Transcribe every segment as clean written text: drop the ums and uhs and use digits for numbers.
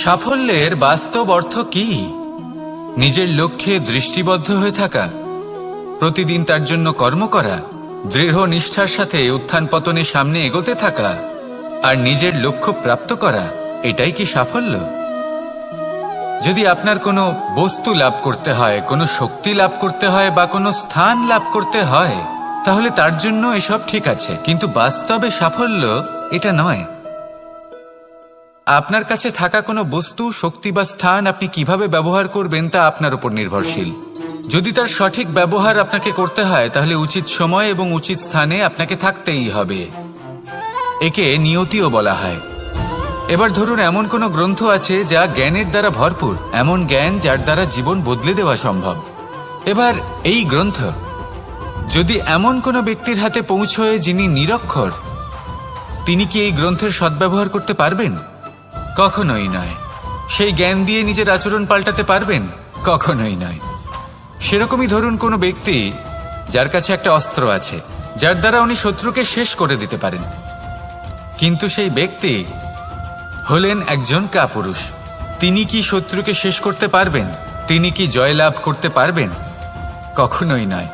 সাফল্যের বাস্তব অর্থ কি? নিজের লক্ষ্যে দৃষ্টিবদ্ধ হয়ে থাকা, প্রতিদিন তার জন্য কর্ম করা, দৃঢ় নিষ্ঠার সাথে উত্থান পতনের সামনে এগোতে থাকা আর নিজের লক্ষ্য প্রাপ্ত করা, এটাই কি সাফল্য? যদি আপনার কোনো বস্তু লাভ করতে হয়, কোনো শক্তি লাভ করতে হয় বা কোনো স্থান লাভ করতে হয়, তাহলে তার জন্য এসব ঠিক আছে, কিন্তু বাস্তবে সাফল্য এটা নয়। আপনার কাছে থাকা কোনো বস্তু, শক্তি বা স্থান আপনি কিভাবে ব্যবহার করবেন তা আপনার উপর নির্ভরশীল। যদি তার সঠিক ব্যবহার আপনাকে করতে হয়, তাহলে উচিত সময় এবং উচিত স্থানে আপনাকে থাকতেই হবে। একে নিয়তিও বলা হয়। এবার ধরুন, এমন কোনো গ্রন্থ আছে যা জ্ঞানের দ্বারা ভরপুর, এমন জ্ঞান যার দ্বারা জীবন বদলে দেওয়া সম্ভব। এবার এই গ্রন্থ যদি এমন কোনো ব্যক্তির হাতে পৌঁছয় যিনি নিরক্ষর, তিনি কি এই গ্রন্থের সদ্ব্যবহার করতে পারবেন? কখনোই নয়। সেই জ্ঞান দিয়ে নিজের আচরণ পাল্টাতে পারবেন? কখনোই নয়। সেরকমই ধরুন, কোনো ব্যক্তি যার কাছে একটা অস্ত্র আছে, যার দ্বারা উনি শত্রুকে শেষ করে দিতে পারেন, কিন্তু সেই ব্যক্তি হলেন একজন কাপুরুষ। তিনি কি শত্রুকে শেষ করতে পারবেন? তিনি কি জয়লাভ করতে পারবেন? কখনোই নয়।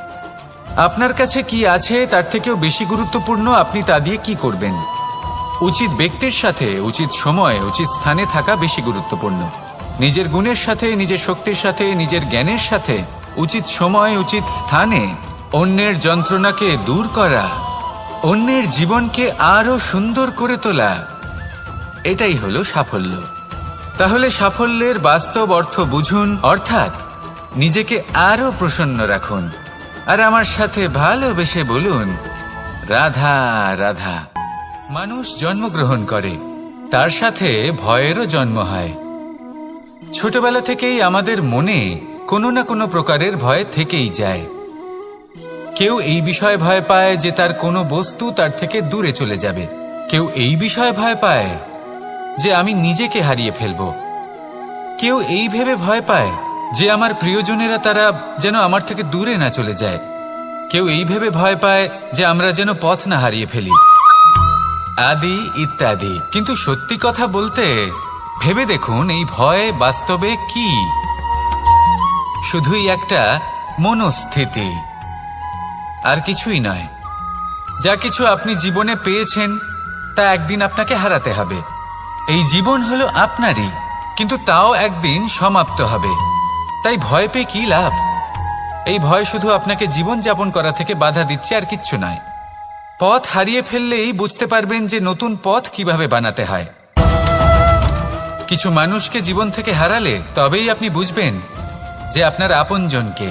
আপনার কাছে কি আছে তার থেকেও বেশি গুরুত্বপূর্ণ আপনি তা দিয়ে কি করবেন। উচিত ব্যক্তির সাথে উচিত সময় উচিত স্থানে থাকা বেশি গুরুত্বপূর্ণ। নিজের গুণের সাথে, নিজের শক্তির সাথে, নিজের জ্ঞানের সাথে উচিত সময় উচিত স্থানে অন্যের যন্ত্রণাকে দূর করা, অন্যের জীবনকে আরো সুন্দর করে তোলা, এটাই হলো সাফল্য। তাহলে সাফল্যের বাস্তব অর্থ বুঝুন, অর্থাৎ নিজেকে আরো প্রসন্ন রাখুন আর আমার সাথে ভালোবেসে বলুন, রাধা রাধা। মানুষ জন্মগ্রহণ করে, তার সাথে ভয়েরও জন্ম হয়। ছোটবেলা থেকেই আমাদের মনে কোনো না কোনো প্রকারের ভয় থেকেই যায়। কেউ এই বিষয়ে ভয় পায় যে তার কোনো বস্তু তার থেকে দূরে চলে যাবে। কেউ এই বিষয়ে ভয় পায় যে আমি নিজেকে হারিয়ে ফেলব। কেউ এই ভেবে ভয় পায় যে আমার প্রিয়জনেরা তারা যেন আমার থেকে দূরে না চলে যায়। কেউ এই ভেবে ভয় পায় যে আমরা যেন পথ না হারিয়ে ফেলি, আদি ইত্যাদি। কিন্তু সত্যি কথা বলতে, ভেবে দেখুন এই ভয় বাস্তবে কি? শুধুই একটা মনস্থিতি, আর কিছুই নয়। যা কিছু আপনি জীবনে পেয়েছেন তা একদিন আপনাকে হারাতে হবে। এই জীবন হলো আপনারই, কিন্তু তাও একদিন সমাপ্ত হবে। তাই ভয় পেয়ে কি লাভ? এই ভয় শুধু আপনাকে জীবন যাপন করা থেকে বাধা দিচ্ছে, আর কিচ্ছু নয়। পথ হারিয়ে ফেললেই বুঝতে পারবেন যে নতুন পথ কিভাবে বানাতে হয়। কিছু মানুষকে জীবন থেকে হারালে তবেই আপনি বুঝবেন যে আপনার আপনজনকে।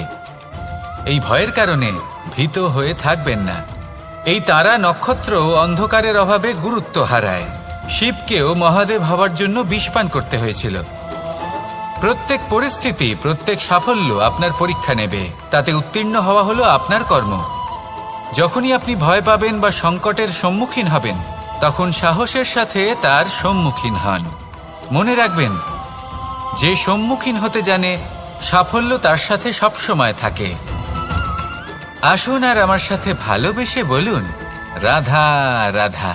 এই ভয়ের কারণে ভীত হয়ে থাকবেন না। এই তারা নক্ষত্র অন্ধকারের অভাবে গুরুত্ব হারায়। শিবকেও মহাদেব হওয়ার জন্য বিষ পান করতে হয়েছিল। প্রত্যেক পরিস্থিতি, প্রত্যেক সাফল্য আপনার পরীক্ষা নেবে। তাতে উত্তীর্ণ হওয়া হলো আপনার কর্ম। যখনই আপনি ভয় পাবেন বা সংকটের সম্মুখীন হবেন, তখন সাহসের সাথে তার সম্মুখীন হন। মনে রাখবেন, যে সম্মুখীন হতে জানে, সাফল্য তার সাথে সবসময় থাকে। আসুন আর আমার সাথে ভালোবেসে বলুন, রাধা রাধা।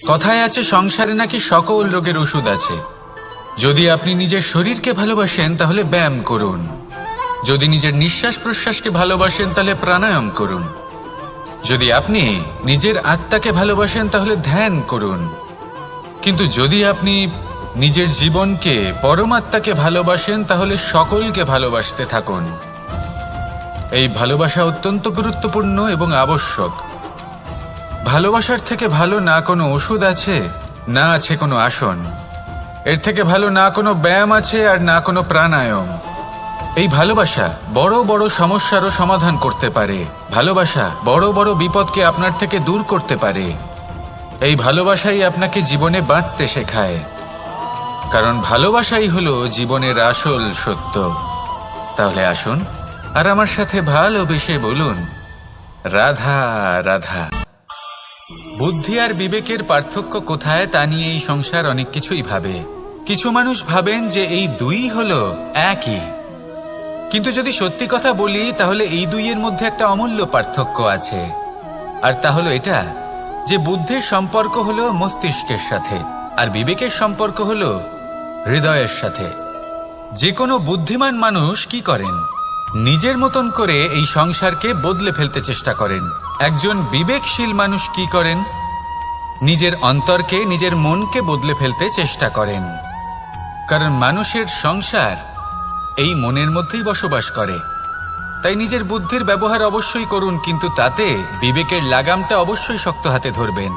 কথায় আছে, সংসারে নাকি সকল রোগের ওষুধ আছে। যদি আপনি নিজের শরীরকে ভালোবাসেন তাহলে ব্যায়াম করুন। যদি নিজের নিঃশ্বাস প্রশ্বাসকে ভালোবাসেন তাহলে প্রাণায়াম করুন। যদি আপনি নিজের আত্মাকে ভালোবাসেন তাহলে ধ্যান করুন। কিন্তু যদি আপনি নিজের জীবনকে, পরমাত্মাকে ভালোবাসেন তাহলে সকলকে ভালোবাসতে থাকুন। এই ভালোবাসা অত্যন্ত গুরুত্বপূর্ণ এবং আবশ্যক। ভালোবাসার থেকে ভালো না কোনো ওষুধ আছে, না আছে কোনো আসন। এর থেকে ভালো না কোনো ব্যায়াম আছে, আর না কোনো প্রাণায়াম। এই ভালোবাসা বড় বড় সমস্যারও সমাধান করতে পারে। ভালোবাসা বড় বড় বিপদকে আপনার থেকে দূর করতে পারে। এই ভালোবাসাই আপনাকে জীবনে বাঁচতে শেখায়, কারণ ভালোবাসাই হলো জীবনের আসল সত্য। তাহলে আসুন আর আমার সাথে ভালোবেসে বলুন, রাধা রাধা। বুদ্ধি আর বিবেকের পার্থক্য কোথায় তা নিয়ে এই সংসার অনেক কিছুই ভাবে। কিছু মানুষ ভাবেন যে এই দুই হলো একই, কিন্তু যদি সত্যি কথা বলি তাহলে এই দুইয়ের মধ্যে একটা অমূল্য পার্থক্য আছে। আর তা হলো এটা যে বুদ্ধির সম্পর্ক হলো মস্তিষ্কের সাথে, আর বিবেকের সম্পর্ক হলো হৃদয়ের সাথে। যে কোনো বুদ্ধিমান মানুষ কি করেন? নিজের মতন করে এই সংসারকে বদলে ফেলতে চেষ্টা করেন। একজন বিবেকশীল মানুষ কি করেন? নিজের অন্তরকে, নিজের মনকে বদলে ফেলতে চেষ্টা করেন। কারণ মানুষের সংসার এই মনের মধ্যেই বসবাস করে। তাই নিজের বুদ্ধির ব্যবহার অবশ্যই করুন, কিন্তু তাতে বিবেকের লাগামটা অবশ্যই শক্ত হাতে ধরবেন।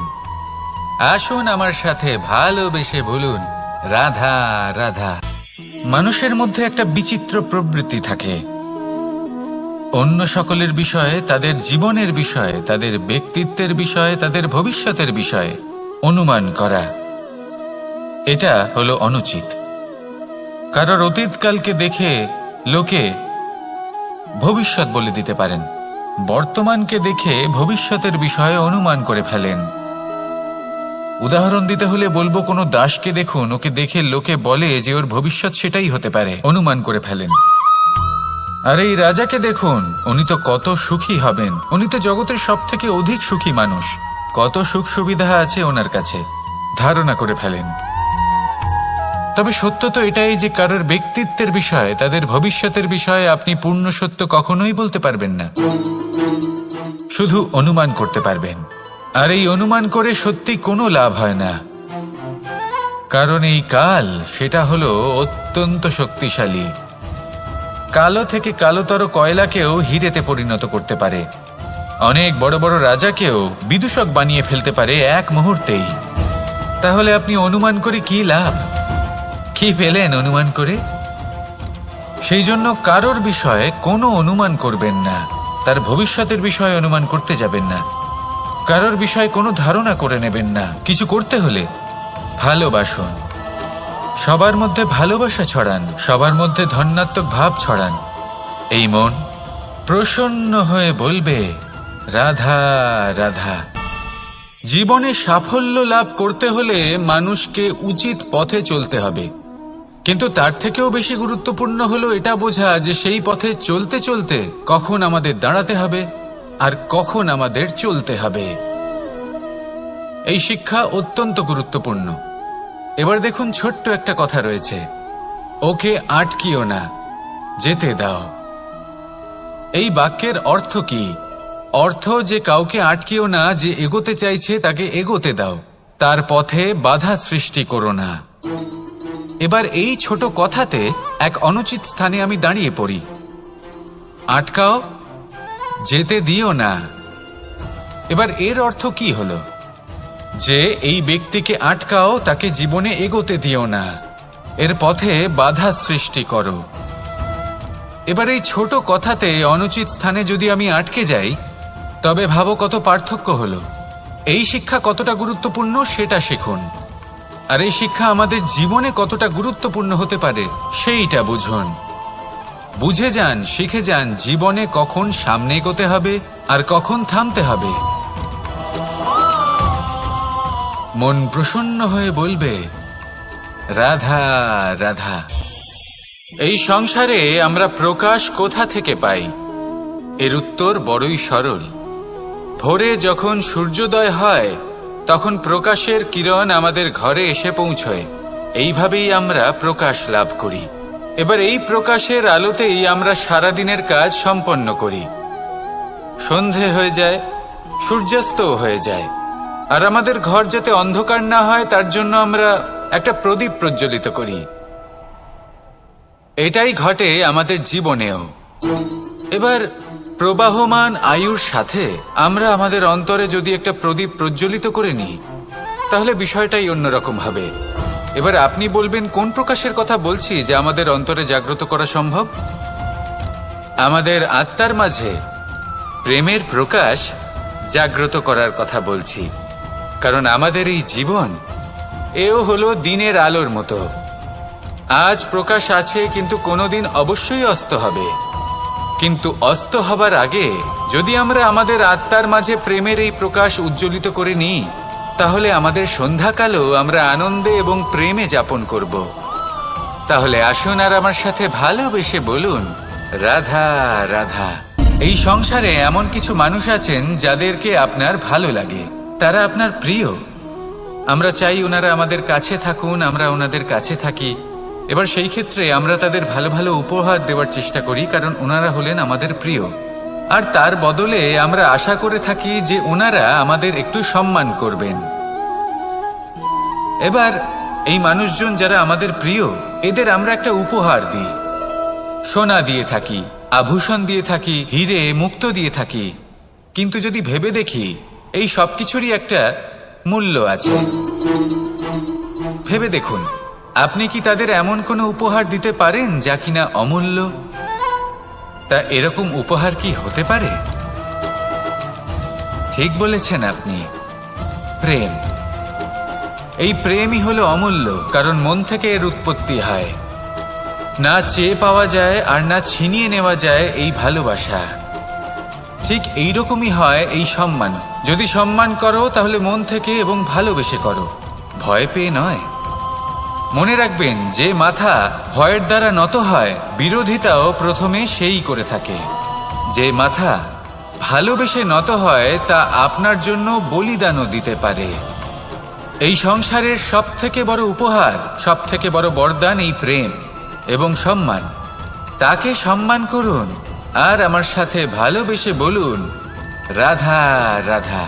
আসুন আমার সাথে ভালোবেসে বলুন, রাধা রাধা। মানুষের মধ্যে একটা বিচিত্র প্রবৃত্তি থাকে, অন্য সকলের বিষয়ে, তাদের জীবনের বিষয়ে, তাদের ব্যক্তিত্বের বিষয়ে, তাদের ভবিষ্যতের বিষয়ে অনুমান করা। এটা হলো অনুচিত। কারোর অতীতকালকে দেখে লোকে ভবিষ্যৎ বলে দিতে পারেন, বর্তমানকে দেখে ভবিষ্যতের বিষয়ে অনুমান করে ফেলেন। উদাহরণ দিতে হলে বলবো, কোনো দাসকে দেখুন, ওকে দেখে লোকে বলে যে ওর ভবিষ্যৎ সেটাই হতে পারে, অনুমান করে ফেলেন। আর এই রাজাকে দেখুন, উনি তো কত সুখী হবেন, উনি তো জগতের সব থেকে অধিক সুখী মানুষ, কত সুখ সুবিধা আছে ওনার কাছে, ধারণা করে ফেলেন। তবে সত্য তো এটাই যে কারোর ব্যক্তিত্বের বিষয়ে, তাদের ভবিষ্যতের বিষয়ে আপনি পূর্ণ সত্য কখনোই বলতে পারবেন না, শুধু অনুমান করতে পারবেন। আর এই অনুমান করে সত্যি কোনো লাভ হয় না, কারণ এই কাল সেটা হলো অত্যন্ত শক্তিশালী। কালো থেকে কালোতর কয়লাকেও হিরেতে পরিণত করতে পারে, অনেক বড় বড় রাজাকেও বিদূষক বানিয়ে ফেলতে পারে এক মুহূর্তেই। তাহলে আপনি অনুমান করে কি লাভ? কি পেলেন অনুমান করে? সেই জন্য কারোর বিষয়ে কোনো অনুমান করবেন না, তার ভবিষ্যতের বিষয়ে অনুমান করতে যাবেন না, কারোর বিষয়ে কোনো ধারণা করে নেবেন না। কিছু করতে হলে ভালোবাসুন, সবার মধ্যে ভালোবাসা ছড়ান, সবার মধ্যে ধন্যাত্মক ভাব ছড়ান। এই মন প্রসন্ন হয়ে বলবে, রাধা রাধা। জীবনে সাফল্য লাভ করতে হলে মানুষকে উচিত পথে চলতে হবে, কিন্তু তার থেকেও বেশি গুরুত্বপূর্ণ হলো এটা বোঝা যে সেই পথে চলতে চলতে কখন আমাদের দাঁড়াতে হবে আর কখন আমাদের চলতে হবে। এই শিক্ষা অত্যন্ত গুরুত্বপূর্ণ। এবার দেখুন, ছোট্ট একটা কথা রয়েছে, ওকে আটকিও না, যেতে দাও। এই বাক্যের অর্থ কি? অর্থ যে কাউকে আটকিও না, যে এগোতে চাইছে তাকে এগোতে দাও, তার পথে বাধা সৃষ্টি করো না। এবার এই ছোট কথাতে এক অনুচিত স্থানে আমি দাঁড়িয়ে পড়ি, আটকাও, যেতে দিও না। এবার এর অর্থ কি হলো? যে এই ব্যক্তিকে আটকাও, তাকে জীবনে এগোতে দিও না, এর পথে বাধা সৃষ্টি করো। এবার এই ছোট কথাতে অনুচিত স্থানে যদি আমি আটকে যাই, তবে ভাবো কত পার্থক্য হলো। এই শিক্ষা কতটা গুরুত্বপূর্ণ সেটা শিখুন, আর এই শিক্ষা আমাদের জীবনে কতটা গুরুত্বপূর্ণ হতে পারে সেইটা বুঝুন। বুঝে যান, শিখে যান জীবনে কখন সামনে এগোতে হবে আর কখন থামতে হবে। মন প্রসন্ন হয়ে বলবে, রাধা রাধা। এই সংসারে আমরা প্রকাশ কোথা থেকে পাই? এর উত্তর বড়ই সরল। ভোরে যখন সূর্যোদয় হয় তখন প্রকাশের কিরণ আমাদের ঘরে এসে পৌঁছয়, এইভাবেই আমরা প্রকাশ লাভ করি। এবার এই প্রকাশের আলোতেই আমরা সারাদিনের কাজ সম্পন্ন করি। সন্ধে হয়ে যায়, সূর্যাস্তও হয়ে যায়, আর আমাদের ঘর যাতে অন্ধকার না হয় তার জন্য আমরা একটা প্রদীপ প্রজ্বলিত করি। এটাই ঘটে আমাদের জীবনেও। এবার প্রবাহমান আয়ুর সাথে আমরা আমাদের অন্তরে যদি একটা প্রদীপ প্রজ্বলিত করে নিই, তাহলে বিষয়টাই অন্যরকম হবে। এবার আপনি বলবেন, কোন প্রকাশের কথা বলছি যে আমাদের অন্তরে জাগ্রত করা সম্ভব? আমাদের আত্মার মাঝে প্রেমের প্রকাশ জাগ্রত করার কথা বলছি। কারণ আমাদের এই জীবন এও হলো দিনের আলোর মতো। আজ প্রকাশ আছে, কিন্তু কোনোদিন অবশ্যই অস্ত হবে। কিন্তু অস্ত হবার আগে যদি আমরা আমাদের আত্মার মাঝে প্রেমের এই প্রকাশ উজ্জ্বলিত করে নিই, তাহলে আমাদের সন্ধ্যাকালও আমরা আনন্দে এবং প্রেমে যাপন করব। তাহলে আসুন আর আমার সাথে ভালোবেসে বলুন, রাধা রাধা। এই সংসারে এমন কিছু মানুষ আছেন যাদেরকে আপনার ভালো লাগে, তারা আপনার প্রিয়। আমরা চাই ওনারা আমাদের কাছে থাকুন, আমরা ওনাদের কাছে থাকি, এবার সেই ক্ষেত্রে আমরা তাদের ভালো ভালো উপহার দেওয়ার চেষ্টা করি, কারণ ওনারা হলেন আমাদের প্রিয়। আর তার বদলে আমরা আশা করে থাকি যে ওনারা আমাদের একটু সম্মান করবেন। এবার এই মানুষজন যারা আমাদের প্রিয়, এদের আমরা একটা উপহার দিই। সোনা দিয়ে থাকি, আভূষণ দিয়ে থাকি, হিরে মুক্ত দিয়ে থাকি। কিন্তু যদি ভেবে দেখি, এই সব কিছুরই একটা মূল্য আছে। ভেবে দেখুন, আপনি কি তাদের এমন কোনো উপহার দিতে পারেন যা কিনা অমূল্য? তা এরকম উপহার কি হতে পারে? ঠিক বলেছেন আপনি, প্রেম। এই প্রেমই হলো অমূল্য, কারণ মন থেকে এর উৎপত্তি হয়। না চেয়ে পাওয়া যায় আর না ছিনিয়ে নেওয়া যায় এই ভালোবাসা। ঠিক এইরকমই হয় এই সম্মান। যদি সম্মান করো তাহলে মন থেকে এবং ভালোবেসে করো, ভয় পেয়ে নয়। মনে রাখবেন, যে মাথা ভয়ের দ্বারা নত হয়, বিরোধিতাও প্রথমে সেই করে থাকে। যে মাথা ভালোবেসে নত হয়, তা আপনার জন্য বলিদানও দিতে পারে। এই সংসারের সব থেকে বড় উপহার, সব থেকে বড় বরদান এই প্রেম এবং সম্মান। তাকে সম্মান করুন আর আমার সাথে ভালোবেসে বলুন, রাধা রাধা।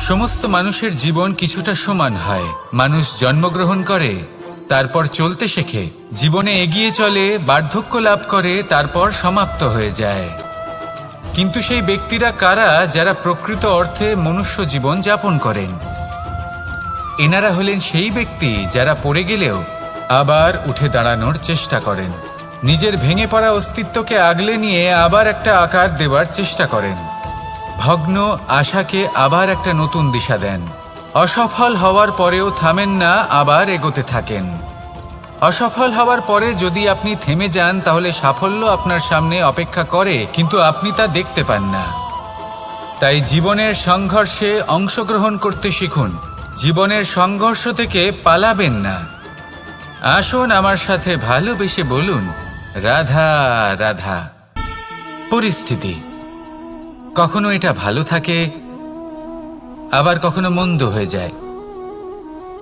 সমস্ত মানুষের জীবন কিছুটা সমান হয়। মানুষ জন্মগ্রহণ করে, তারপর চলতে শেখে, জীবনে এগিয়ে চলে, বার্ধক্য লাভ করে, তারপর সমাপ্ত হয়ে যায়। কিন্তু সেই ব্যক্তিরা কারা যারা প্রকৃত অর্থে মনুষ্য জীবন যাপন করেন? এনারা হলেন সেই ব্যক্তি যারা পড়ে গেলেও আবার উঠে দাঁড়ানোর চেষ্টা করেন, নিজের ভেঙে পড়া অস্তিত্বকে আগলে নিয়ে আবার একটা আকার দেওয়ার চেষ্টা করেন, ভগ্ন আশাকে আবার একটা নতুন দিশা দেন। অসফল হওয়ার পরেও থামেন না, আবার এগোতে থাকেন। অসফল হওয়ার পরে যদি আপনি থেমে যান, তাহলে সাফল্য আপনার সামনে অপেক্ষা করে, কিন্তু আপনি তা দেখতে পান না। তাই জীবনের সংঘর্ষে অংশগ্রহণ করতে শিখুন। জীবনের সংঘর্ষ থেকে পালাবেন না। আসুন আমার সাথে ভালোবেসে বলুন, রাধা রাধা। পরিস্থিতি কখনো এটা ভালো থাকে, আবার কখনো মন্দ হয়ে যায়।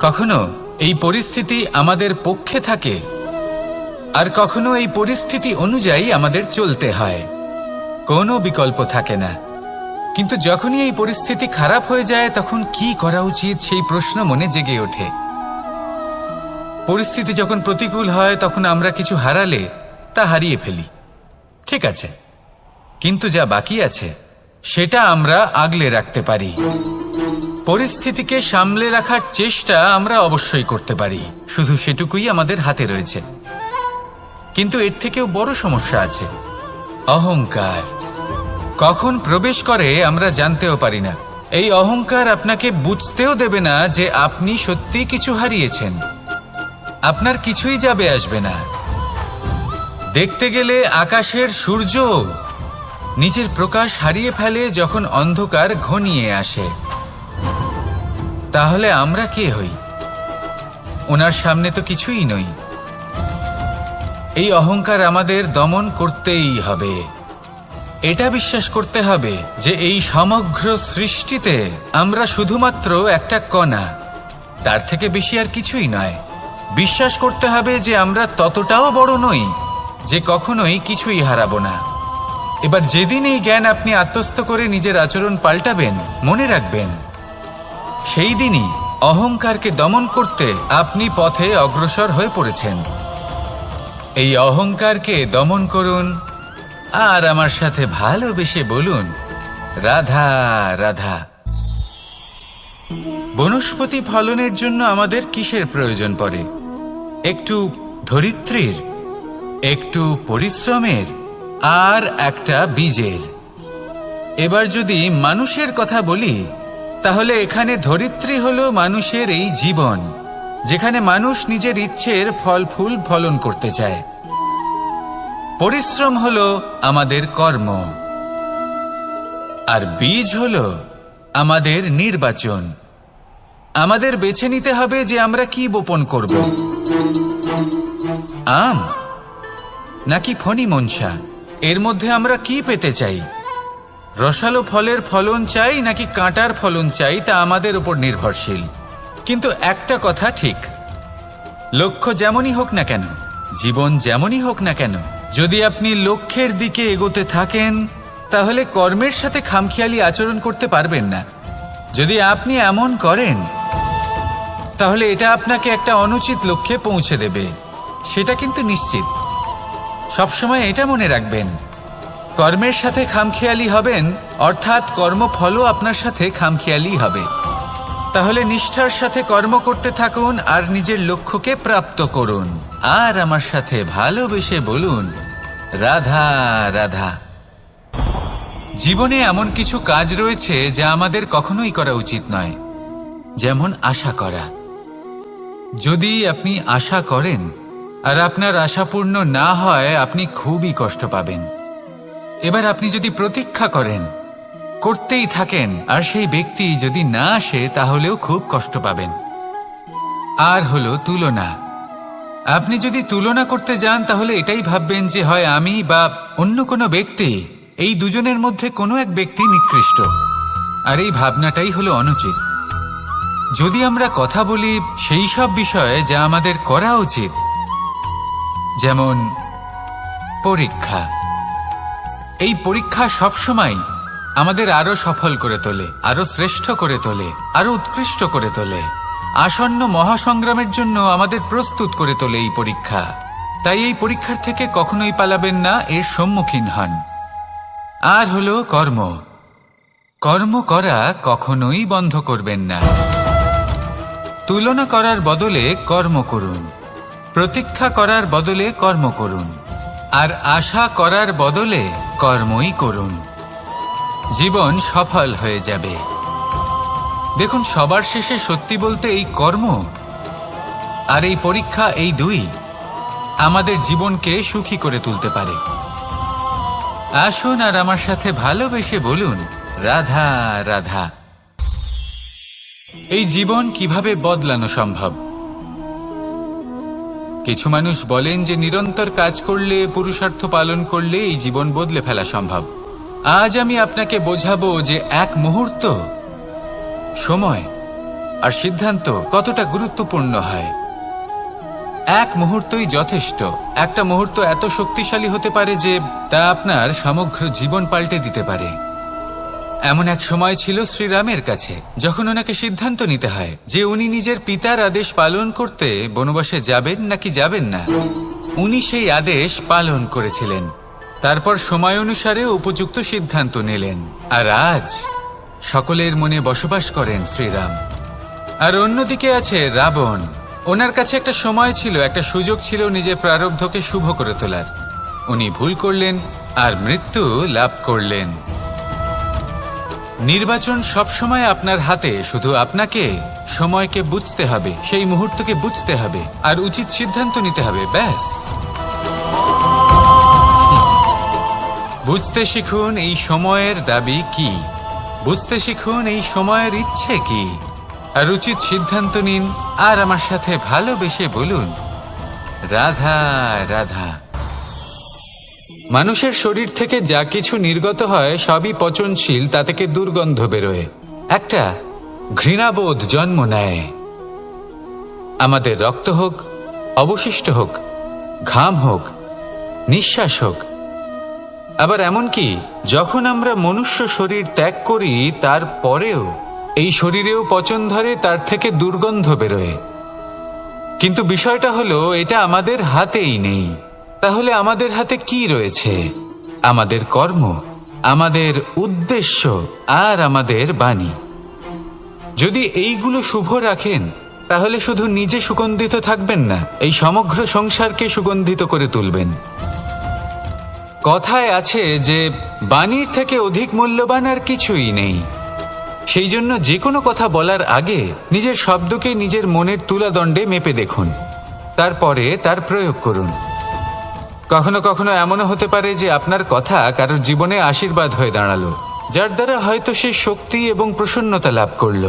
কখনো এই পরিস্থিতি আমাদের পক্ষে থাকে, আর কখনো এই পরিস্থিতি অনুযায়ী আমাদের চলতে হয়। কোনো বিকল্প থাকে না। কিন্তু যখনই এই পরিস্থিতি খারাপ হয়ে যায়, তখন কি করা উচিত সেই প্রশ্ন মনে জেগে ওঠে। পরিস্থিতি যখন প্রতিকূল হয়, তখন আমরা কিছু হারালে তা হারিয়ে ফেলি, ঠিক আছে, কিন্তু যা বাকি আছে সেটা আমরা আগলে রাখতে পারি। পরিস্থিতিকে সামলে রাখার চেষ্টা আমরা অবশ্যই করতে পারি, শুধু সেটুকুই আমাদের হাতে রয়েছে। কিন্তু এর থেকেও বড় সমস্যা আছে, অহংকার। কখন প্রবেশ করে আমরা জানতেও পারি না। এই অহংকার আপনাকে বুঝতেও দেবে না যে আপনি সত্যি কিছু হারিয়েছেন। আপনার কিছুই যাবে আসবে না। দেখতে গেলে আকাশের সূর্য নিজের প্রকাশ হারিয়ে ফেলে যখন অন্ধকার ঘনিয়ে আসে। তাহলে আমরা কে হই? ওনার সামনে তো কিছুই নই। এই অহংকার আমাদের দমন করতেই হবে। এটা বিশ্বাস করতে হবে যে এই সমগ্র সৃষ্টিতে আমরা শুধুমাত্র একটা কণা, তার থেকে বেশি আর কিছুই নয়। বিশ্বাস করতে হবে যে আমরা ততটাও বড় নই যে কখনোই কিছুই হারাবো না। এবার যেদিন এই জ্ঞান আপনি আত্মস্থ করে নিজের আচরণ পাল্টাবেন, মনে রাখবেন সেই দিনই অহংকারকে দমন করতে আপনি পথে অগ্রসর হয়ে পড়েছেন। এই অহংকারকে দমন করুন আর আমার সাথে ভালোবেসে বলুন, রাধা রাধা। বনস্পতি ফলনের জন্য আমাদের কিসের প্রয়োজন পড়ে? একটু ধরিত্রীর, একটু পরিশ্রমের, আর একটা বীজের। এবার যদি মানুষের কথা বলি, তাহলে এখানে ধরিত্রী হলো মানুষের এই জীবন, যেখানে মানুষ নিজের ইচ্ছের ফল ফুল ফলন করতে চায়। পরিশ্রম হলো আমাদের কর্ম, আর বীজ হলো আমাদের নির্বাচন। আমাদের বেছে নিতে হবে যে আমরা কি বপন করব, আম নাকি ফণি মনসা। এর মধ্যে আমরা কি পেতে চাই? রসালো ফলের ফলন চাই নাকি কাঁটার ফলন চাই, তা আমাদের উপর নির্ভরশীল। কিন্তু একটা কথা ঠিক, লক্ষ্য যেমনই হোক না কেন, জীবন যেমনই হোক না কেন, যদি আপনি লক্ষ্যের দিকে এগোতে থাকেন তাহলে কর্মের সাথে খামখেয়ালি আচরণ করতে পারবেন না। যদি আপনি এমন করেন তাহলে এটা আপনাকে একটা অনুচিত লক্ষ্যে পৌঁছে দেবে, সেটা কিন্তু নিশ্চিত। সবসময় এটা মনে রাখবেন, কর্মের সাথে খামখেয়ালি হবেন অর্থাৎ কর্মফলও আপনার সাথে খামখেয়ালি হবে। তাহলে নিষ্ঠার সাথে কর্ম করতে থাকুন আর নিজের লক্ষ্যকে প্রাপ্ত করুন। আর আমার সাথে ভালোবেসে বলুন, রাধা রাধা। জীবনে এমন কিছু কাজ রয়েছে যা আমাদের কখনোই করা উচিত নয়, যেমন আশা করা। যদি আপনি আশা করেন আর আপনার আশা পূর্ণ না হয়, আপনি খুবই কষ্ট পাবেন। এবার আপনি যদি প্রতীক্ষা করেন, করতেই থাকেন, আর সেই ব্যক্তি যদি না আসে তাহলেও খুব কষ্ট পাবেন। আর হলো তুলনা। আপনি যদি তুলনা করতে যান তাহলে এটাই ভাববেন যে হয় আমি বা অন্য কোনো ব্যক্তি, এই দুজনের মধ্যে কোনো এক ব্যক্তি নিকৃষ্ট। আর এই ভাবনাটাই হলো অনুচিত। যদি আমরা কথা বলি সেই সব বিষয়ে যা আমাদের করা উচিত, যেমন পরীক্ষা। এই পরীক্ষা সবসময় আমাদের আরো সফল করে তোলে, আরো শ্রেষ্ঠ করে তোলে, আরো উৎকৃষ্ট করে তোলে। আসন্ন মহাসংগ্রামের জন্য আমাদের প্রস্তুত করে তোলে এই পরীক্ষা। তাই এই পরীক্ষার থেকে কখনোই পালাবেন না, এর সম্মুখীন হন। আর হলো কর্ম। কর্ম করা কখনোই বন্ধ করবেন না। তুলনা করার বদলে কর্ম করুন, প্রতীক্ষা করার বদলে কর্ম করুন, আর আশা করার বদলে কর্মই করুন। জীবন সফল হয়ে যাবে। দেখুন, সবার শেষে সত্যি বলতে এই কর্ম আর এই পরীক্ষা, এই দুই আমাদের জীবনকে সুখী করে তুলতে পারে। আসুন আর আমার সাথে ভালোবেসে বলুন, রাধা রাধা। এই জীবন কিভাবে বদলানো সম্ভব? কিছু মানুষ বলেন যে নিরন্তর কাজ করলে, পুরুষার্থ পালন করলে এই জীবন বদলে ফেলা সম্ভব। আজ আমি আপনাকে বোঝাবো যে এক মুহূর্ত, সময় আর সিদ্ধান্ত কতটা গুরুত্বপূর্ণ হয়। এক মুহূর্তই যথেষ্ট। একটা মুহূর্ত এত শক্তিশালী হতে পারে যে তা আপনার সমগ্র জীবন পাল্টে দিতে পারে। এমন এক সময় ছিল শ্রীরামের কাছে, যখন ওনাকে সিদ্ধান্ত নিতে হয় যে উনি নিজের পিতার আদেশ পালন করতে বনবাসে যাবেন নাকি যাবেন না। উনি সেই আদেশ পালন করেছিলেন, তারপর সময় অনুসারে উপযুক্ত সিদ্ধান্ত নিলেন। আর আজ সকলের মনে বসবাস করেন শ্রীরাম। আর অন্যদিকে আছে রাবণ। ওনার কাছে একটা সময় ছিল, একটা সুযোগ ছিল নিজের প্রারব্ধকে শুভ করে তোলার। উনি ভুল করলেন আর মৃত্যু লাভ করলেন। নির্বাচন সবসময় আপনার হাতে, শুধু আপনাকে সময়কে বুঝতে হবে, সেই মুহূর্তকে বুঝতে হবে আর উচিত সিদ্ধান্ত নিতে হবে, ব্যাস। বুঝতে শিখুন এই সময়ের দাবি কি, বুঝতে শিখুন এই সময়ের ইচ্ছে কি, আর উচিত সিদ্ধান্ত নিন। আর আমার সাথে ভালোবেসে বলুন, রাধা রাধা। মানুষের শরীর থেকে যা কিছু নির্গত হয় সবই পচনশীল, তা থেকে দুর্গন্ধ বেরোয়, একটা ঘৃণাবোধ জন্ম নেয়। আমাদের রক্ত হোক, অবশিষ্ট হোক, ঘাম হোক, নিঃশ্বাস হোক, আবার এমনকি যখন আমরা মনুষ্য শরীর ত্যাগ করি তারপরেও এই শরীরেও পচন ধরে, তার থেকে দুর্গন্ধ বেরোয়। কিন্তু বিষয়টা হলো এটা আমাদের হাতেই নেই। তাহলে আমাদের হাতে কি রয়েছে? আমাদের কর্ম, আমাদের উদ্দেশ্য আর আমাদের বাণী। যদি এইগুলো শুভ রাখেন তাহলে শুধু নিজে সুগন্ধিত থাকবেন না, এই সমগ্র সংসারকে সুগন্ধিত করে তুলবেন। কথায় আছে যে বাণীর থেকে অধিক মূল্যবান আর কিছুই নেই। সেই জন্য যে কোনো কথা বলার আগে নিজের শব্দকে নিজের মনের তুলাদণ্ডে মেপে দেখুন, তারপরে তার প্রয়োগ করুন। কখনো কখনো এমনও হতে পারে যে আপনার কথা কারোর জীবনে আশীর্বাদ হয়ে দাঁড়ালো, যার দ্বারা হয়তো সে শক্তি এবং প্রসন্নতা লাভ করল।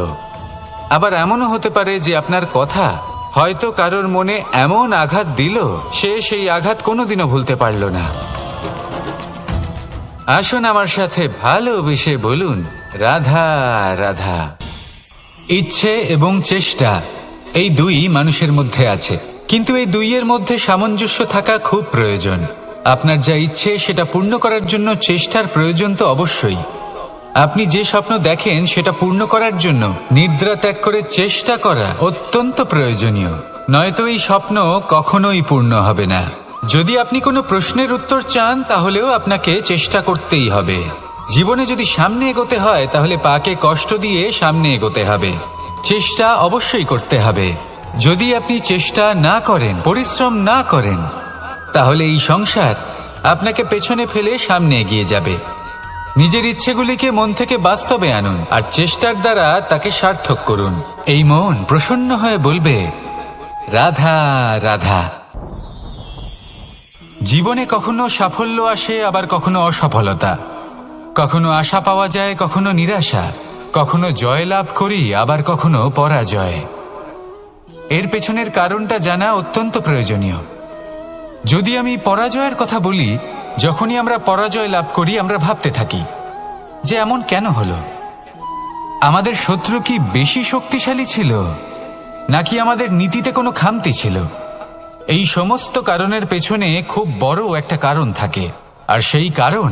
আবার এমনও হতে পারে যে আপনার কথা হয়তো কারোর মনে এমন আঘাত দিল, সে সেই আঘাত কোনোদিনও ভুলতে পারল না। আসুন আমার সাথে ভালোবেসে বলুন, রাধা রাধা। ইচ্ছে এবং চেষ্টা, এই দুই মানুষের মধ্যে আছে, কিন্তু এই দুইয়ের মধ্যে সামঞ্জস্য থাকা খুব প্রয়োজন। আপনার যা ইচ্ছে সেটা পূর্ণ করার জন্য চেষ্টার প্রয়োজন তো অবশ্যই। আপনি যে স্বপ্ন দেখেন সেটা পূর্ণ করার জন্য নিদ্রা ত্যাগ করে চেষ্টা করা অত্যন্ত প্রয়োজনীয়, নয়তো এই স্বপ্ন কখনোই পূর্ণ হবে না। যদি আপনি কোনো প্রশ্নের উত্তর চান তাহলেও আপনাকে চেষ্টা করতেই হবে। জীবনে যদি সামনে এগোতে হয় তাহলে পাকে কষ্ট দিয়ে সামনে এগোতে হবে, চেষ্টা অবশ্যই করতে হবে। যদি আপনি চেষ্টা না করেন, পরিশ্রম না করেন, তাহলে এই সংসার আপনাকে পেছনে ফেলে সামনে এগিয়ে যাবে। নিজের ইচ্ছেগুলিকে মন থেকে বাস্তবে আনুন আর চেষ্টার দ্বারা তাকে সার্থক করুন। এই মন প্রসন্ন হয়ে বলবে, রাধা রাধা। জীবনে কখনো সাফল্য আসে, আবার কখনো অসফলতা, কখনো আশা পাওয়া যায়, কখনো নিরাশা, কখনো জয় লাভ করি, আবার কখনো পরাজয়। এর পেছনের কারণটা জানা অত্যন্ত প্রয়োজনীয়। যদি আমি পরাজয়ের কথা বলি, যখনই আমরা পরাজয় লাভ করি আমরা ভাবতে থাকি যে এমন কেন হলো? আমাদের শত্রু কি বেশি শক্তিশালী ছিল, নাকি আমাদের নীতিতে কোনো খামতি ছিল? এই সমস্ত কারণের পেছনে খুব বড় একটা কারণ থাকে, আর সেই কারণ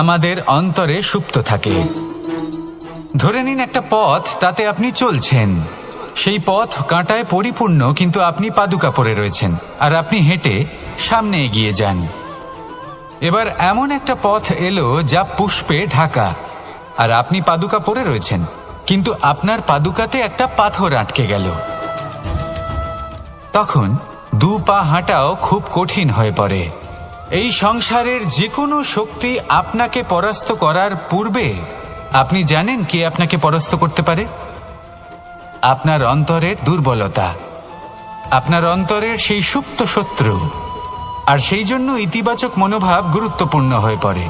আমাদের অন্তরে সুপ্ত থাকে। ধরে নিন একটা পথ, তাতে আপনি চলছেন, সেই পথ কাঁটায় পরিপূর্ণ, কিন্তু আপনি পাদুকা পরে রয়েছেন আর আপনি হেঁটে সামনে এগিয়ে যান। এবার এমন একটা পথ এলো যা পুষ্পে ঢাকা, আর আপনি পাদুকা পরে রয়েছেন, কিন্তু আপনার পাদুকাতে একটা পাথর আটকে গেল। তখন দু পা হাঁটাও খুব কঠিন হয়ে পড়ে। এই সংসারের যে কোনো শক্তি আপনাকে পরাস্ত করার পূর্বে আপনি জানেন কে আপনাকে পরাস্ত করতে পারে? আপনার অন্তরের দুর্বলতা, আপনার অন্তরের সেই সুপ্ত শত্রু। আর সেই জন্য ইতিবাচক মনোভাব গুরুত্বপূর্ণ হয়ে পড়ে।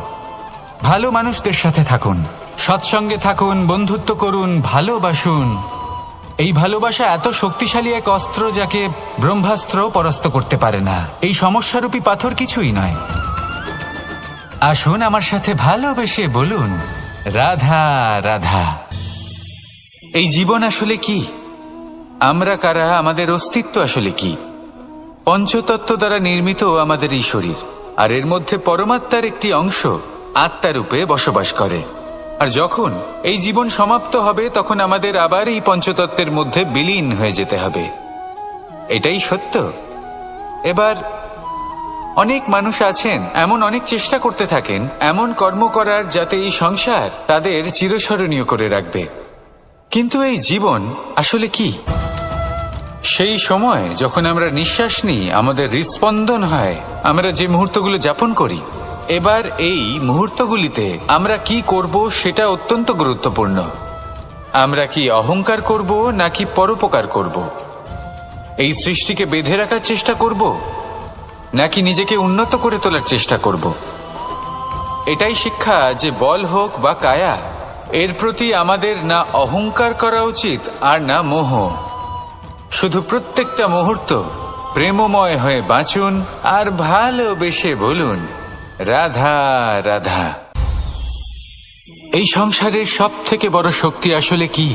ভালো মানুষদের সাথে থাকুন, সৎসঙ্গে থাকুন, বন্ধুত্ব করুন, ভালোবাসুন। এই ভালোবাসা এত শক্তিশালী এক অস্ত্র যাকে ব্রহ্মাস্ত্র পরাস্ত করতে পারে না। এই সমস্যারূপী পাথর কিছুই নয়। আসুন আমার সাথে ভালোবেসে বলুন, রাধা রাধা। এই জীবন আসলে কি? আমরা কারা? আমাদের অস্তিত্ব আসলে কি? পঞ্চতত্ত্ব দ্বারা নির্মিত আমাদের এই শরীর, আর এর মধ্যে পরমাত্মার একটি অংশ আত্মারূপে বসবাস করে। আর যখন এই জীবন সমাপ্ত হবে তখন আমাদের আবার এই পঞ্চতত্ত্বের মধ্যে বিলীন হয়ে যেতে হবে। এটাই সত্য। এবার অনেক মানুষ আছেন এমন অনেক চেষ্টা করতে থাকেন এমন কর্ম করার যাতে এই সংসার তাদের চিরস্মরণীয় করে রাখবে। কিন্তু এই জীবন আসলে কি? সেই সময় যখন আমরা নিঃশ্বাস নিই, আমাদের হৃৎস্পন্দন হয়, আমরা যে মুহূর্তগুলো যাপন করি, এবার এই মুহূর্তগুলিতে আমরা কি করব সেটা অত্যন্ত গুরুত্বপূর্ণ। আমরা কি অহংকার করব নাকি পরোপকার করব? এই সৃষ্টিকে বেঁধে রাখার চেষ্টা করব নাকি নিজেকে উন্নত করে তোলার চেষ্টা করব? এটাই শিক্ষা যে বল হোক বা কায়া, এর প্রতি আমাদের না অহংকার করা উচিত আর না মোহ। শুধু প্রত্যেকটা মুহূর্ত প্রেমময় হয়ে বাঁচুন আর ভালোবেসে বলুন, রাধা রাধা। এই সংসারের সব থেকে বড় শক্তি আসলে কি?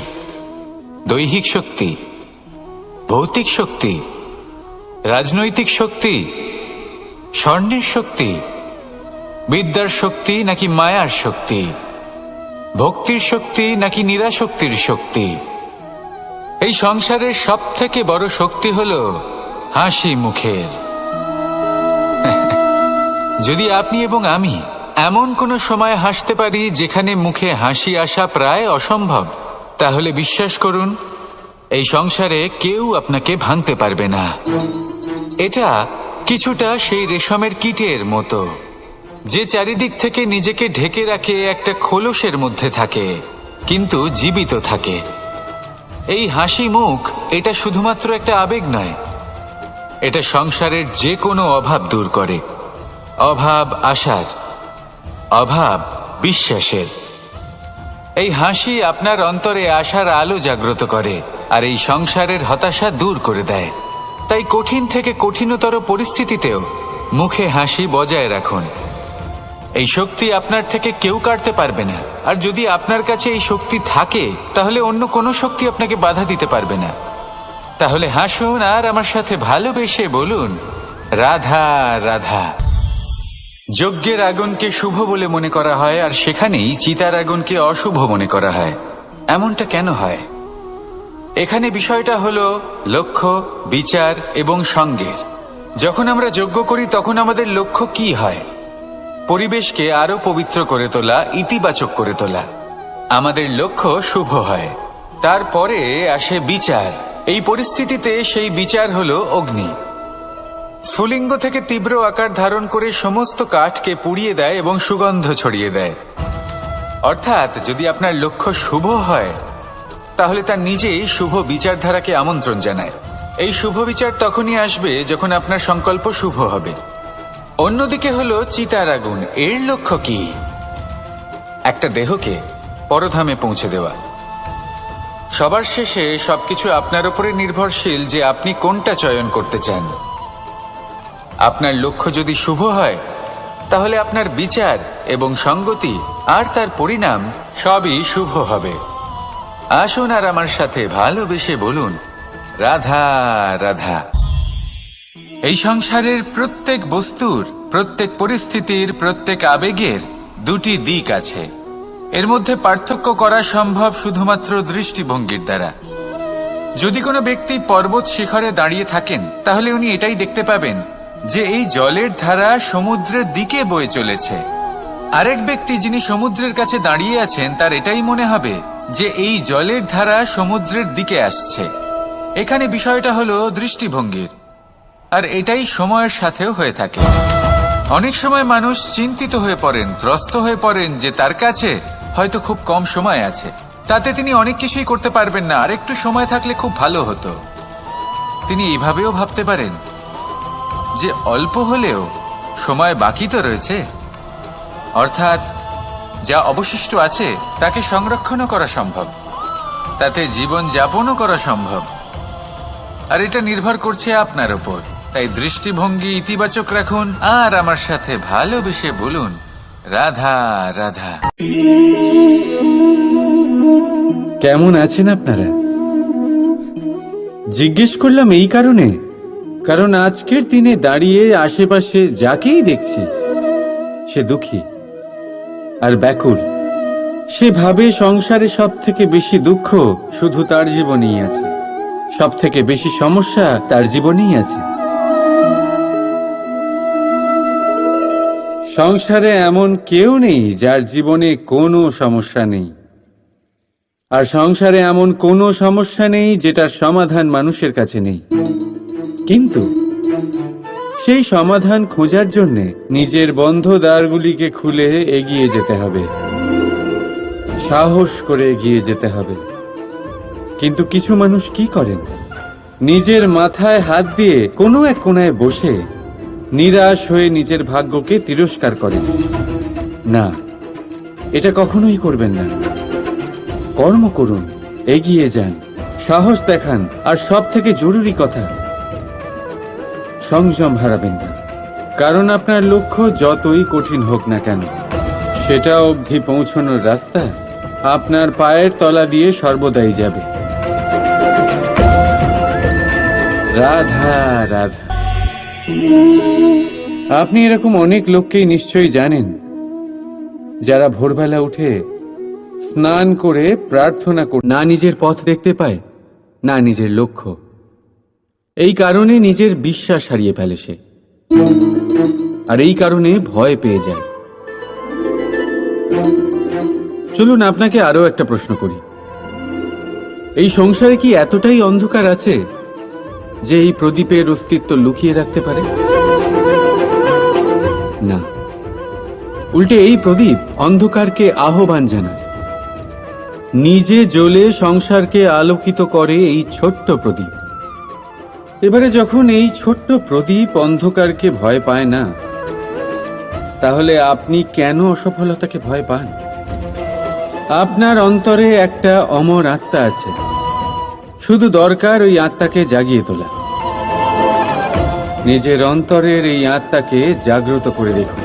দৈহিক শক্তি, ভৌতিক শক্তি, রাজনৈতিক শক্তি, স্বর্ণের শক্তি, বিদ্যার শক্তি নাকি মায়ার শক্তি, ভক্তির শক্তি নাকি নিরাশক্তির শক্তি? এই সংসারের সব থেকে বড় শক্তি হলো হাসি মুখের। যদি আপনি এবং আমি এমন কোনো সময় হাসতে পারি যেখানে মুখে হাসি আসা প্রায় অসম্ভব, তাহলে বিশ্বাস করুন এই সংসারে কেউ আপনাকে ভাঙতে পারবে না। এটা কিছুটা সেই রেশমের কীটের মতো, যে চারিদিক থেকে নিজেকে ঢেকে রাখে একটা খোলসের মধ্যে থাকে কিন্তু জীবিত থাকে। এই হাসি মুখ এটা শুধুমাত্র একটা আবেগ নয়, এটা সংসারের যে কোনো অভাব দূর করে। অভাব আশার, অভাব বিশ্বাসের। এই হাসি আপনার অন্তরে আশার আলো জাগ্রত করে আর এই সংসারের হতাশা দূর করে দেয়। তাই কঠিন থেকে কঠিনতর পরিস্থিতিতেও মুখে হাসি বজায় রাখুন। এই শক্তি আপনার থেকে কেউ কাটতে পারবে না। আর যদি আপনার কাছে এই শক্তি থাকে তাহলে অন্য কোনো শক্তি আপনাকে বাধা দিতে পারবে না। তাহলে হাসুন আর আমার সাথে ভালোবেসে বলুন, রাধা রাধা। যজ্ঞের আগুনকে শুভ বলে মনে করা হয়, আর সেখানেই চিতার আগুনকে অশুভ মনে করা হয়। এমনটা কেন হয়? এখানে বিষয়টা হলো লক্ষ্য, বিচার এবং সঙ্গের। যখন আমরা যজ্ঞ করি তখন আমাদের লক্ষ্য কি হয়? পরিবেশকে আরো পবিত্র করে তোলা, ইতিবাচক করে তোলা। আমাদের লক্ষ্য শুভ হয়। তারপরে আসে বিচার। এই পরিস্থিতিতে সেই বিচার হলো অগ্নি। স্ফুলিঙ্গ থেকে তীব্র আকার ধারণ করে সমস্ত কাঠকে পুড়িয়ে দেয় এবং সুগন্ধ ছড়িয়ে দেয়। অর্থাৎ যদি আপনার লক্ষ্য শুভ হয় তাহলে তা নিজেই শুভ বিচারধারাকে আমন্ত্রণ জানায়। এই শুভ বিচার তখনই আসবে যখন আপনার সংকল্প শুভ হবে। অন্যদিকে হলো চিতার আগুন। এর লক্ষ্য কি? একটা দেহকে পরধামে পৌঁছে দেওয়া। সবার শেষে সবকিছু আপনার উপরে নির্ভরশীল যে আপনি কোনটা চয়ন করতে চান। আপনার লক্ষ্য যদি শুভ হয় তাহলে আপনার বিচার এবং সঙ্গতি আর তার পরিণাম সবই শুভ হবে। আসুন আর আমার সাথে ভালোবেসে বলুন, রাধা রাধা। এই সংসারের প্রত্যেক বস্তুর, প্রত্যেক পরিস্থিতির, প্রত্যেক আবেগের দুটি দিক আছে। এর মধ্যে পার্থক্য করা সম্ভব শুধুমাত্র দৃষ্টিভঙ্গির দ্বারা। যদি কোনো ব্যক্তি পর্বত শিখরে দাঁড়িয়ে থাকেন তাহলে উনি এটাই দেখতে পাবেন যে এই জলের ধারা সমুদ্রের দিকে বয়ে চলেছে। আরেক ব্যক্তি যিনি সমুদ্রের কাছে দাঁড়িয়ে আছেন তার এটাই মনে হবে যে এই জলের ধারা সমুদ্রের দিকে আসছে। এখানে বিষয়টা হলো দৃষ্টিভঙ্গির, আর এটাই সময়ের সাথেও হয়ে থাকে। অনেক সময় মানুষ চিন্তিত হয়ে পড়েন, ত্রস্ত হয়ে পড়েন যে তার কাছে হয়তো খুব কম সময় আছে, তাতে তিনি অনেক কিছুই করতে পারবেন না, আর একটু সময় থাকলে খুব ভালো হতো। তিনি এইভাবেও ভাবতে পারেন যে অল্প হলেও সময় বাকি তো রয়েছে, অর্থাৎ যা অবশিষ্ট আছে তাকে সংরক্ষণও করা সম্ভব, তাতে জীবন যাপনও করা সম্ভব। আর এটা নির্ভর করছে আপনার উপর। তাই দৃষ্টিভঙ্গি ইতিবাচক রাখুন আর আমার সাথে ভালোবেসে বলুন, রাধা রাধা। কেমন আছেন আপনারা? জিজ্ঞেস করলাম এই কারণ আজকের দিনে দাঁড়িয়ে আশেপাশে যাকেই দেখছি সে দুঃখী আর ব্যাকুল। সে ভাবে সংসারে সব থেকে বেশি দুঃখ শুধু তার জীবনেই আছে, সব থেকে বেশি সমস্যা তার জীবনেই আছে। সংসারে এমন কেউ নেই যার জীবনে কোনো সমস্যা নেই, আর সংসারে এমন কোনো সমস্যা নেই যেটার সমাধান মানুষের কাছে নেই। কিন্তু সেই সমাধান খোঁজার জন্যে নিজের বন্ধ দ্বারগুলিকে খুলে এগিয়ে যেতে হবে, সাহস করে এগিয়ে যেতে হবে। কিন্তু কিছু মানুষ কি করেন? নিজের মাথায় হাত দিয়ে কোনো এক কোণায় বসে নিরাশ হয়ে নিজের ভাগ্যকে তিরস্কার করেন। না, এটা কখনোই করবেন না। কর্ম করুন, এগিয়ে যান, সাহস দেখান, আর সব থেকে জরুরি কথা, সংযম হারাবেন না। কারণ আপনার লক্ষ্য যতই কঠিন হোক না কেন, সেটা অবধি পৌঁছানোর রাস্তা আপনার পায়ের তলা দিয়ে সর্বদাই যাবে। রাধা রাধা। আপনি এরকম অনেক লোককেই নিশ্চয়ই জানেন যারা ভোরবেলা উঠে স্নান করে প্রার্থনা করে না নিজের পথ দেখতে পায়, না নিজের লক্ষ্য। এই কারণে নিজের বিশ্বাস হারিয়ে ফেলে সে, আর এই কারণে ভয় পেয়ে যায়। চলুন আপনাকে আরো একটা প্রশ্ন করি। এই সংসারে কি এতটাই অন্ধকার আছে যে এই প্রদীপের অস্তিত্ব লুকিয়ে রাখতে পারে? না, উল্টে এই প্রদীপ অন্ধকারকে আহ্বান জানায়। নিজে জ্বলে সংসারকে আলোকিত করে এই ছোট্ট প্রদীপ। এবারে যখন এই ছোট্ট প্রদীপ অন্ধকারকে ভয় পায় না, তাহলে আপনি কেন অসফলতাকে ভয় পান? আপনার অন্তরে একটা অমর আত্মা আছে, শুধু দরকার ওই আত্মাকে জাগিয়ে তোলা। নিজের অন্তরের এই আত্মাকে জাগ্রত করে দেখুন,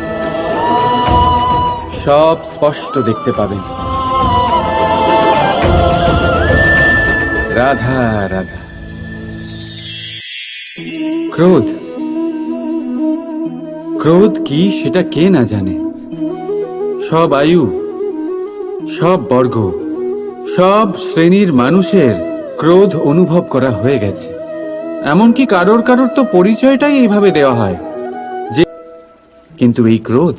সব স্পষ্ট দেখতে পাবেন। রাধা রাধা। ক্রোধ ক্রোধ কি সেটা কে না জানে। সব আয়ু, সব বর্গ, সব শ্রেণীর মানুষের ক্রোধ অনুভব করা হয়ে গেছে। এমনকি কারোর কারোর তো পরিচয়টাই এইভাবে দেওয়া হয় যে, কিন্তু এই ক্রোধ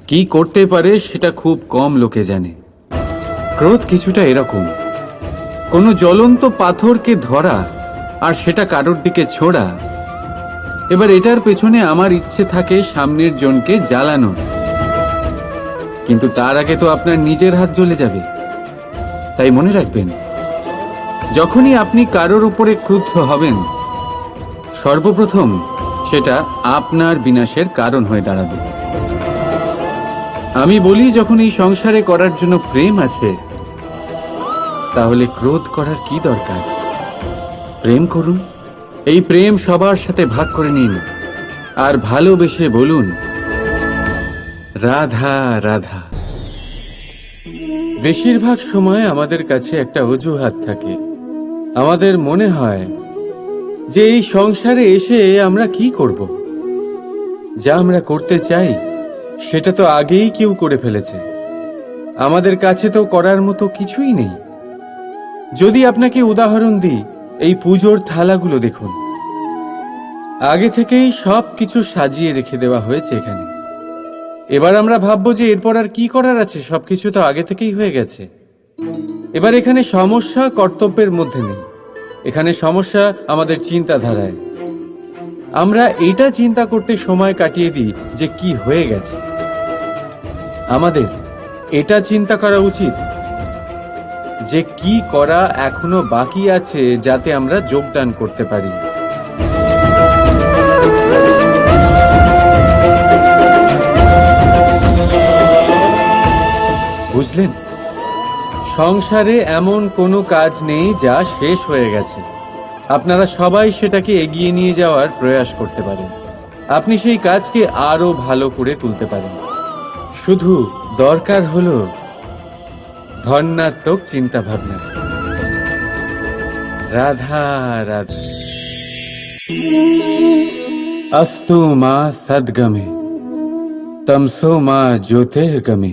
কি করতে পারে সেটা খুব কম লোকে জানে। ক্রোধ কিছুটা এরকম, কোনো জ্বলন্ত পাথরকে ধরা আর সেটা কারোর দিকে ছোড়া। এবার এটার পেছনে আমার ইচ্ছে থাকে সামনের জনকে জ্বালানোর, কিন্তু তার আগে তো আপনার নিজের হাত জ্বলে যাবে। তাই মনে রাখবেন, যখনই আপনি কারোর উপরে ক্রুদ্ধ হবেন, সর্বপ্রথম সেটা আপনার বিনাশের কারণ হয়ে দাঁড়াবে। আমি বলি, যখন এই সংসারে করার জন্য প্রেম আছে, তাহলে ক্রোধ করার কি দরকার? প্রেম করুন, এই প্রেম সবার সাথে ভাগ করে নিন আর ভালোবেসে বলুন, রাধা রাধা। বেশিরভাগ সময় আমাদের কাছে একটা অজুহাত থাকে। আমাদের মনে হয় যে এই সংসারে এসে আমরা কি করব? যা আমরা করতে চাই সেটা তো আগেই কেউ করে ফেলেছে। আমাদের কাছে তো করার মতো কিছুই নেই। যদি আপনাকে উদাহরণ দিই, এই পুজোর থালাগুলো দেখুন, আগে থেকেই সব কিছু সাজিয়ে রেখে দেওয়া হয়েছে এখানে। এবার আমরা ভাববো যে এরপর আর কি করার আছে, সবকিছু তো আগে থেকেই হয়ে গেছে। এবার এখানে সমস্যা কর্তব্যের মধ্যে নেই, এখানে সমস্যা আমাদের চিন্তাধারায়। আমরা এটা চিন্তা করতে সময় কাটিয়ে দিই যে কি হয়ে গেছে। আমাদের এটা চিন্তা করা উচিত যে কি করা এখনো বাকি আছে, যাতে আমরা যোগদান করতে পারি। বুঝলেন, সংসারে এমন কোনো কাজ নেই যা শেষ হয়ে গেছে। আপনারা সবাই সেটাকে এগিয়ে নিয়ে যাওয়ার প্রয়াস করতে পারেন। আপনি সেই কাজকে আরো ভালো করে তুলতে পারেন। শুধু দরকার হলো ধন্যাত্মক চিন্তা ভাবনা। রাধা রাধা। अस्तु मां सद्गमे तमसो मां ज्योतिर्गमे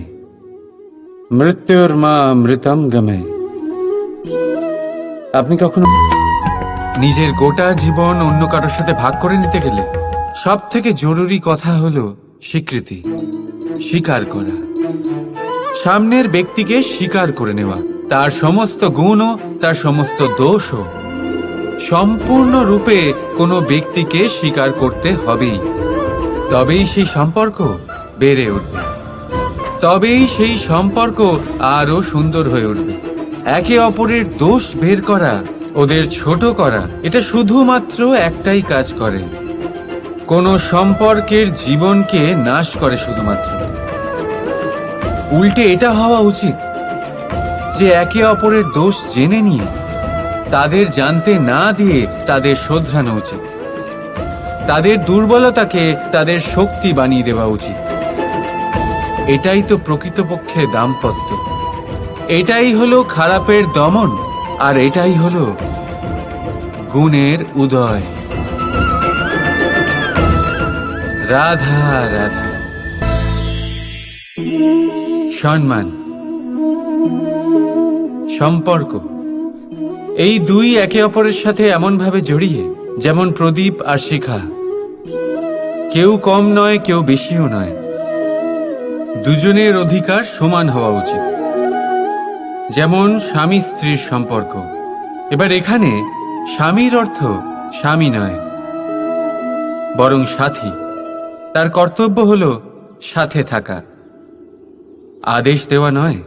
মৃত্যুর্মা মৃতম গমে। আপনি কখনো নিজের গোটা জীবন অন্য কারোর সাথে ভাগ করে নিতে গেলে সব থেকে জরুরি কথা হলো স্বীকৃতি, স্বীকার করা। সামনের ব্যক্তিকে স্বীকার করে নেওয়া, তার সমস্ত গুণও তার সমস্ত দোষও। সম্পূর্ণরূপে কোনো ব্যক্তিকে স্বীকার করতে হবেই, তবেই সেই সম্পর্ক বেড়ে উঠবে, তবেই সেই সম্পর্ক আরো সুন্দর হয়ে উঠবে। একে অপরের দোষ বের করা, ওদের ছোট করা, এটা শুধুমাত্র একটাই কাজ করে, কোন সম্পর্কের জীবনকে নাশ করে শুধুমাত্র। উল্টে এটা হওয়া উচিত যে একে অপরের দোষ জেনে নিয়ে তাদের জানতে না দিয়ে তাদের শোধরানো উচিত। তাদের দুর্বলতাকে তাদের শক্তি বানিয়ে দেওয়া উচিত। এটাই তো প্রকৃতপক্ষে দাম্পত্য। এটাই হলো খারাপের দমন, আর এটাই হলো গুণের উদয়। রাধা রাধা। সম্মান, সম্পর্ক, এই দুই একে অপরের সাথে এমন ভাবে জড়িয়ে, যেমন প্রদীপ আর শিখা। কেউ কম নয়, কেউ বেশিও নয়, দুজনের অধিকার সমান হওয়া উচিত। যেমন স্বামী স্ত্রীর সম্পর্ক। এবার এখানে স্বামীর অর্থ স্বামী নয়, বরং সাথী। তার কর্তব্য হলো সাথে থাকা, আদেশ দেওয়া নয়।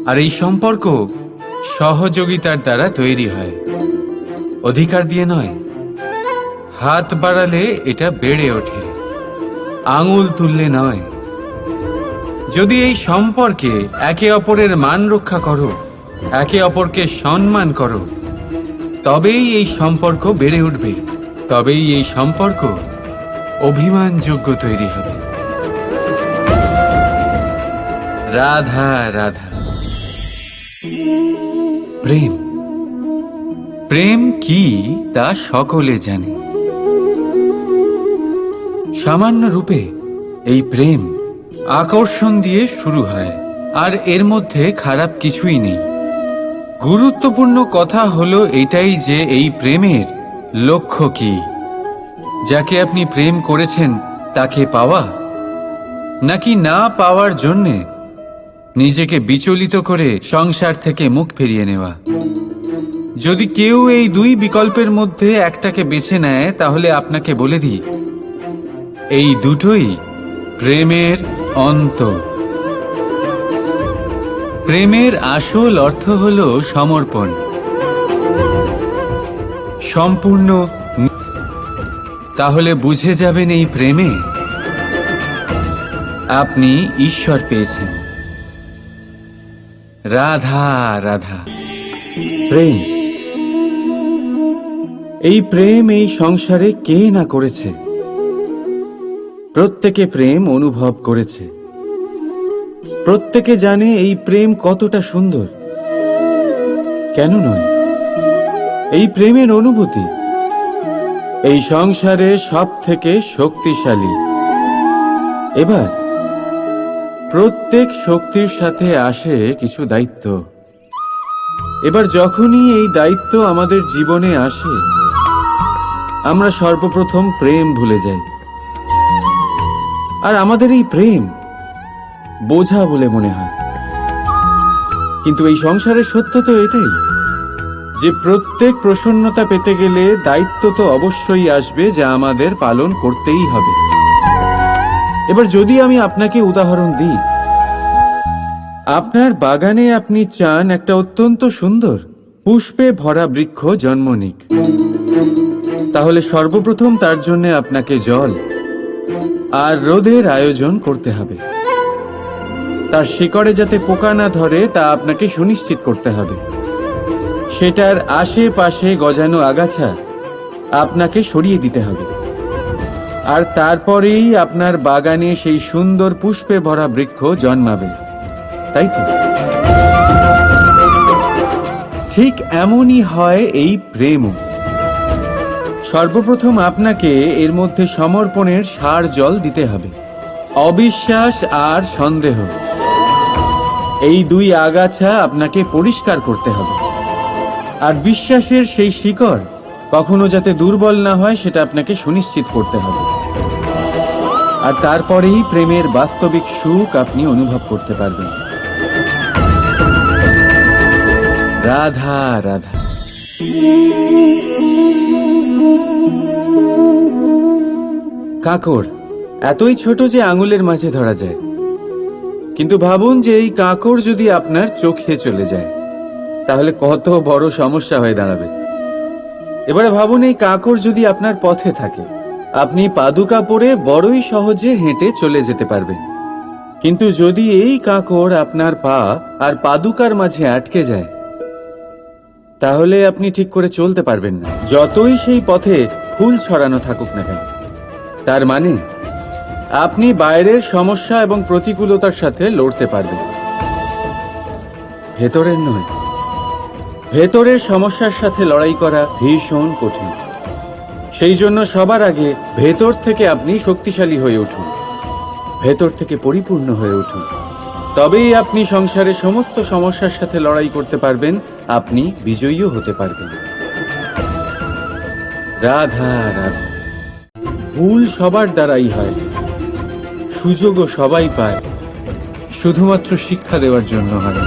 আর এই সম্পর্ক সহযোগিতার দ্বারা তৈরি হয়, অধিকার দিয়ে নয়। হাত বাড়ালে এটা বেড়ে ওঠে, আঙুল তুললে নয়। যদি এই সম্পর্কে একে অপরের মান রক্ষা করো, একে অপরকে সম্মান করো, তবেই এই সম্পর্ক বেড়ে উঠবে, তবেই এই সম্পর্ক অভিমানযোগ্য তৈরি হবে। রাধা রাধা। প্রেম, প্রেম কি তা সকলে জানে, সামান্য রূপে এই প্রেম আকর্ষণ দিয়ে শুরু হয়, আর এর মধ্যে খারাপ কিছুই নেই। গুরুত্বপূর্ণ কথা হলো এটাই যে এই প্রেমের লক্ষ্য কি। যাকে আপনি প্রেম করেছেন তাকে পাওয়া, নাকি না পাওয়ার জন্যে নিজেকে বিচলিত করে সংসার থেকে মুখ ফিরিয়ে নেওয়া। যদি কেউ এই দুই বিকল্পের মধ্যে একটাকে বেছে নেয়, তাহলে আপনাকে বলে দিই, এই দুটোই প্রেমের অন্ত। প্রেমের আসল অর্থ হল সমর্পণ, সম্পূর্ণ। তাহলে বুঝে যাবেন এই প্রেমে আপনি ঈশ্বর পেয়েছেন। রাধা রাধা। প্রেম, এই প্রেম এই সংসারে কে না করেছে? প্রত্যেকে প্রেম অনুভব করেছে। প্রত্যেকে জানে এই প্রেম কতটা সুন্দর। কেন নয়? এই প্রেমের অনুভূতি এই সংসারে সব থেকে শক্তিশালী। এবার প্রত্যেক শক্তির সাথে আসে কিছু দায়িত্ব। এবার যখনই এই দায়িত্ব আমাদের জীবনে আসে, আমরা সর্বপ্রথম প্রেম ভুলে যাই। আর আমাদের এই প্রেম বোঝা বলে মনে হয়। কিন্তু এই সংসারের সত্য তো এটাই যে প্রত্যেক প্রসন্নতা পেতে গেলে দায়িত্ব তো অবশ্যই আসবে, যা আমাদের পালন করতেই হবে। এবার যদি আমি আপনাকে উদাহরণ দিই, আপনার বাগানে আপনি চান একটা অত্যন্ত সুন্দর পুষ্পে ভরা বৃক্ষ জন্ম নিক। তাহলে সর্বপ্রথম তার জন্য আপনাকে জল আর রোদের আয়োজন করতে হবে। তার শিকড়ে যাতে পোকা না ধরে তা আপনাকে সুনিশ্চিত করতে হবে। সেটার আশেপাশে গজানো আগাছা আপনাকে সরিয়ে দিতে হবে। আর তারপরেই আপনার বাগানে সেই সুন্দর পুষ্পে ভরা বৃক্ষ জন্মাবে, তাই তো? ঠিক এমনই হয় এই প্রেমও। সর্বপ্রথম আপনাকে এর মধ্যে সমর্পণের সার জল দিতে হবে। অবিশ্বাস আর সন্দেহ, এই দুই আগাছা আপনাকে পরিষ্কার করতে হবে। আর বিশ্বাসের সেই শিকড় কখনো যাতে দুর্বল না হয়, সেটা আপনাকে সুনিশ্চিত করতে হবে। আর তারপরেই প্রেমের বাস্তবিক সুখ আপনি অনুভব করতে পারবেন। রাধা রাধা। কাঁকড় এতই ছোট যে আঙুলের মাঝে ধরা যায়। কিন্তু ভাবুন যে এই কাঁকড় যদি আপনার চোখে চলে যায়, তাহলে কত বড় সমস্যা হয়ে দাঁড়াবে। এবারে ভাবুন এই কাঁকড় যদি আপনার পথে থাকে, আপনি পাদুকা পরে বড়ই সহজে হেঁটে চলে যেতে পারবেন। কিন্তু যদি এই কাঁকড় আপনার পা আর পাদুকার মাঝে আটকে যায়, তাহলে আপনি ঠিক করে চলতে পারবেন না, যতই সেই পথে ফুল ছড়ানো থাকুক না কেন। তার মানে আপনি বাইরের সমস্যা এবং প্রতিকূলতার সাথে লড়তে পারবেন, ভেতরের নয়। ভেতরের সমস্যার সাথে লড়াই করা ভীষণ কঠিন। সেই জন্য সবার আগে ভেতর থেকে আপনি শক্তিশালী হয়ে উঠুন, ভেতর থেকে পরিপূর্ণ হয়ে উঠুন। তবেই আপনি সংসারের সমস্ত সমস্যার সাথে লড়াই করতে পারবেন, আপনি বিজয়ীও হতে পারবেন। রাধা রাধা। ভুল সবার দ্বারাই হয়, সুযোগও সবাই পায়, শুধুমাত্র শিক্ষা দেওয়ার জন্য হয়।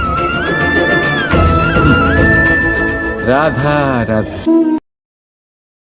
রাধা রাধা।